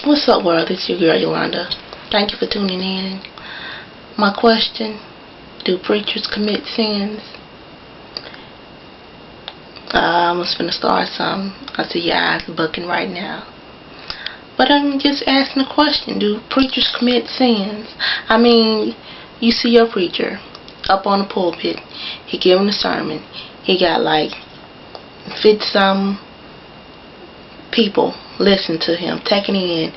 What's up, world? It's your girl, Yolanda. Thank you for tuning in. My question, do preachers commit sins? I'm just finna start something. I see your eyes bucking right now. But I'm just asking a question, do preachers commit sins? I mean, you see your preacher up on the pulpit, he giving a sermon. He got like 50-some people listen to him, taking in.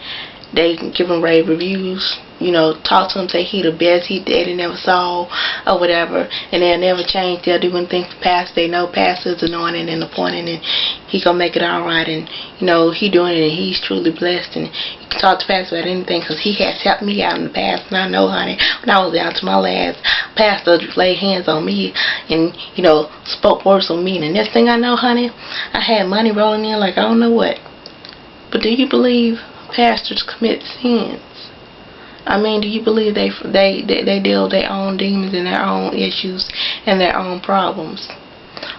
They give him rave reviews, talk to him, say he the best he did never saw, or whatever, and they'll never change. They'll do anything for pastor. They know pastor's anointed and appointed, and he gonna make it all right, and he doing it, and he's truly blessed, and you can talk to pastor about anything, because he has helped me out in the past, and I know, honey, when I was down to my last, pastor laid hands on me, and spoke words on me, and the next thing I know, honey, I had money rolling in like I don't know what. But do you believe pastors commit sins? I mean, do you believe they deal with their own demons and their own issues and their own problems?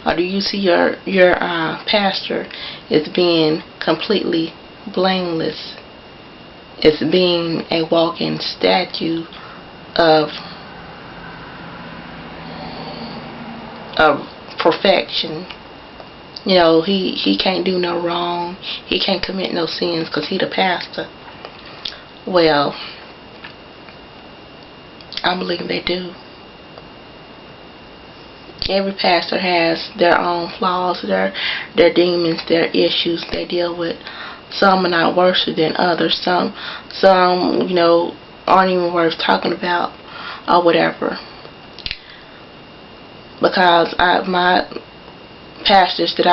Or do you see your pastor as being completely blameless, as being a walking statue of perfection? He can't do no wrong. He can't commit no sins because he the pastor. Well, I believe they do. Every pastor has their own flaws, their demons, their issues they deal with. Some are not worse than others. Some aren't even worth talking about or whatever. Because my churches that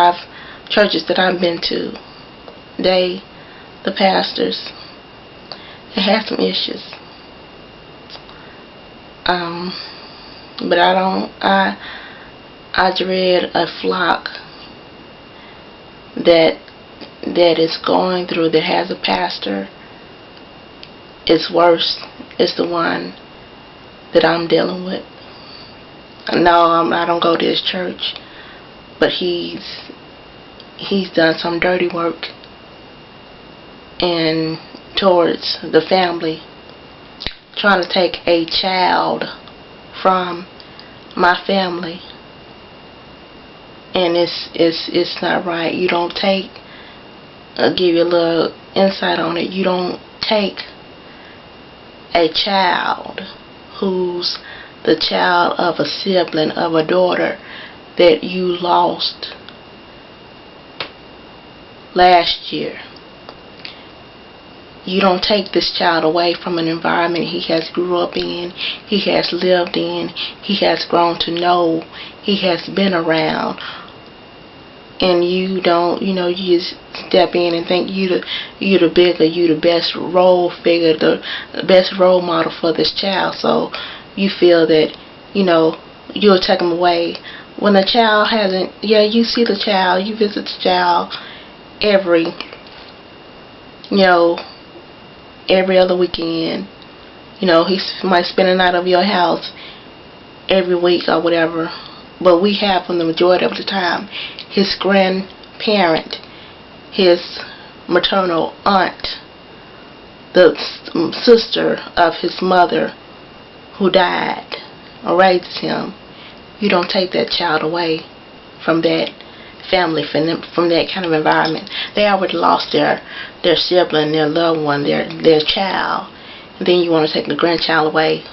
I've been to, the pastors, they have some issues. But I dread a flock that is going through, that has a pastor. It's worse. It's the one that I'm dealing with. No, I don't go to his church, but he's done some dirty work and towards the family, trying to take a child from my family, and it's not right. You don't take, I'll give you a little insight on it. You don't take a child who's the child of a sibling, of a daughter that you lost last year. You don't take this child away from an environment he has grew up in, he has lived in, he has grown to know, he has been around, and you don't, you just step in and think you the bigger, you the best role figure, the best role model for this child. So you feel that, you'll take him away. When a child hasn't, you see the child, you visit the child every other weekend. He might spend a night of your house every week or whatever. But we have, from the majority of the time, his grandparent, his maternal aunt, the sister of his mother who died or raised him. You don't take that child away from that family, from that kind of environment. They already lost their sibling, their loved one, their child, and then you want to take the grandchild away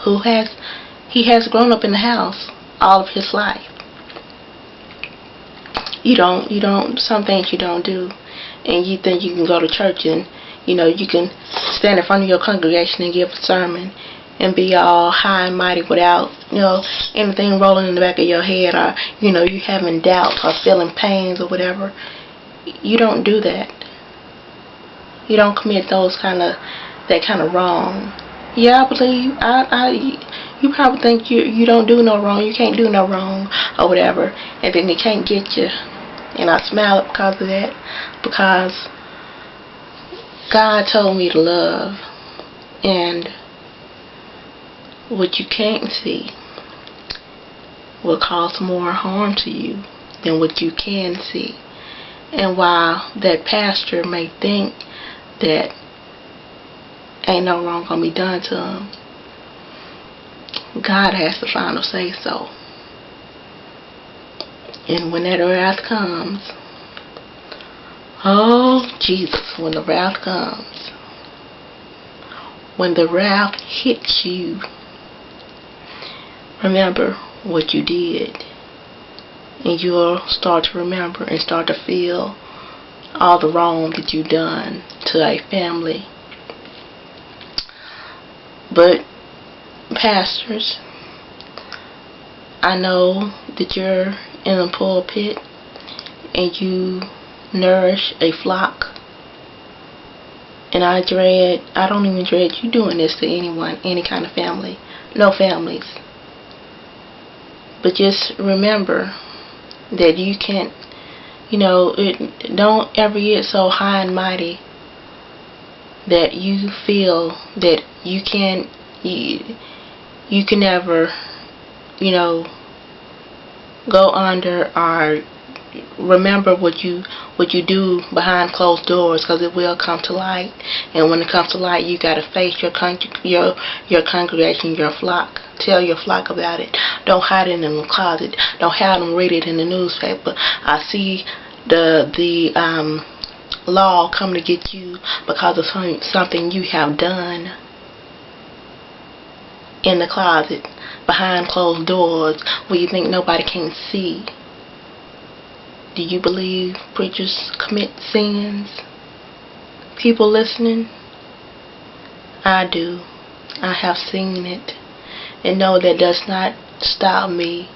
he has grown up in the house all of his life. You don't, some things you don't do, and you think you can go to church and you can stand in front of your congregation and give a sermon and be all high and mighty without anything rolling in the back of your head, or you having doubts or feeling pains or whatever. You don't do that. You don't commit that kind of wrong. I believe you probably think you don't do no wrong, you can't do no wrong or whatever, and then they can't get you. And I smile because of that, because God told me to love, and what you can't see will cause more harm to you than what you can see. And while that pastor may think that ain't no wrong gonna be done to them. God has the final say so. And when that wrath comes, oh Jesus, when the wrath comes, when the wrath hits you, remember what you did. And you'll start to remember and start to feel all the wrong that you've done to a family. But pastors, I know that you're in a pulpit and you nourish a flock. And I don't even dread you doing this to anyone, any kind of family. No families. But just remember that you can't, don't ever get so high and mighty that you feel that you can never, go under or remember what you do behind closed doors, because it will come to light. And when it comes to light, you got to face your congregation, your flock. Tell your flock about it. Don't hide it in the closet. Don't have them read it in the newspaper. I see the law come to get you because of something you have done in the closet, behind closed doors, where you think nobody can see. Do you believe preachers commit sins? People listening? I do. I have seen it. And no, that does not stop me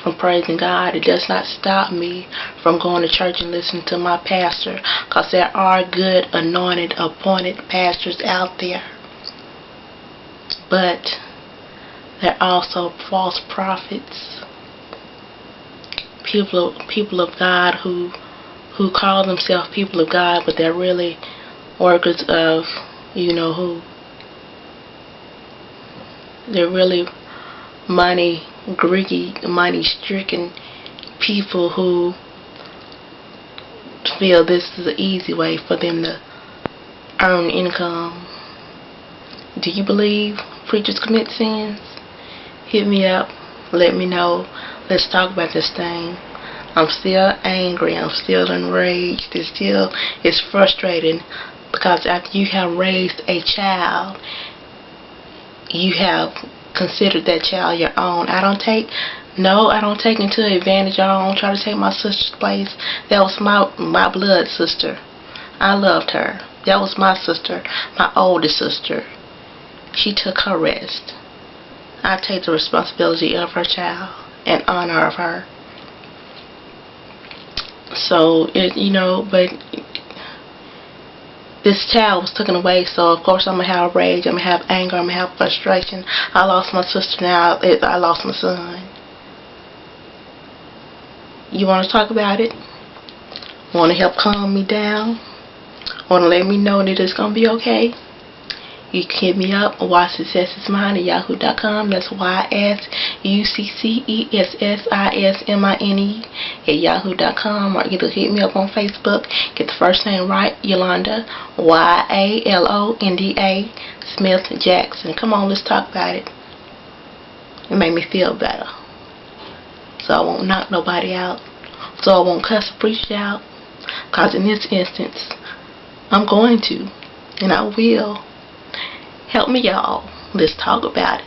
from praising God. It does not stop me from going to church and listening to my pastor, because there are good, anointed, appointed pastors out there. But there are also false prophets. People of God who call themselves people of God, but they're really workers of, who. They're really money-stricken people who feel this is an easy way for them to earn income. Do you believe preachers commit sins? Hit me up. Let me know. Let's talk about this thing. I'm still angry. I'm still enraged. It's frustrating, because after you have raised a child, you have considered that child your own. I don't take into advantage. I don't try to take my sister's place. That was my blood sister. I loved her. That was my sister, my oldest sister. She took her rest. I take the responsibility of her child and honor of her. So, but this child was taken away, so of course I'm going to have rage, I'm going to have anger, I'm going to have frustration. I lost my sister, now I lost my son. You want to talk about it? Want to help calm me down? Want to let me know that it's going to be okay? You can hit me up, ysuccessismine@yahoo.com. That's YSUCCESSISMINE@yahoo.com. Or either hit me up on Facebook. Get the first name right, Yolanda, YALONDA Smith Jackson. Come on, let's talk about it. It made me feel better. So I won't knock nobody out. So I won't cuss a preacher out. Because in this instance, I'm going to. And I will. Help me, y'all. Let's talk about it.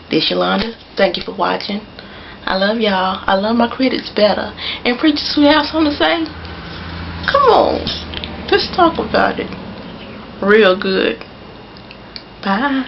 This Yolanda. Thank you for watching. I love y'all. I love my critics better. And preachers who have something to say, come on. Let's talk about it. Real good. Bye.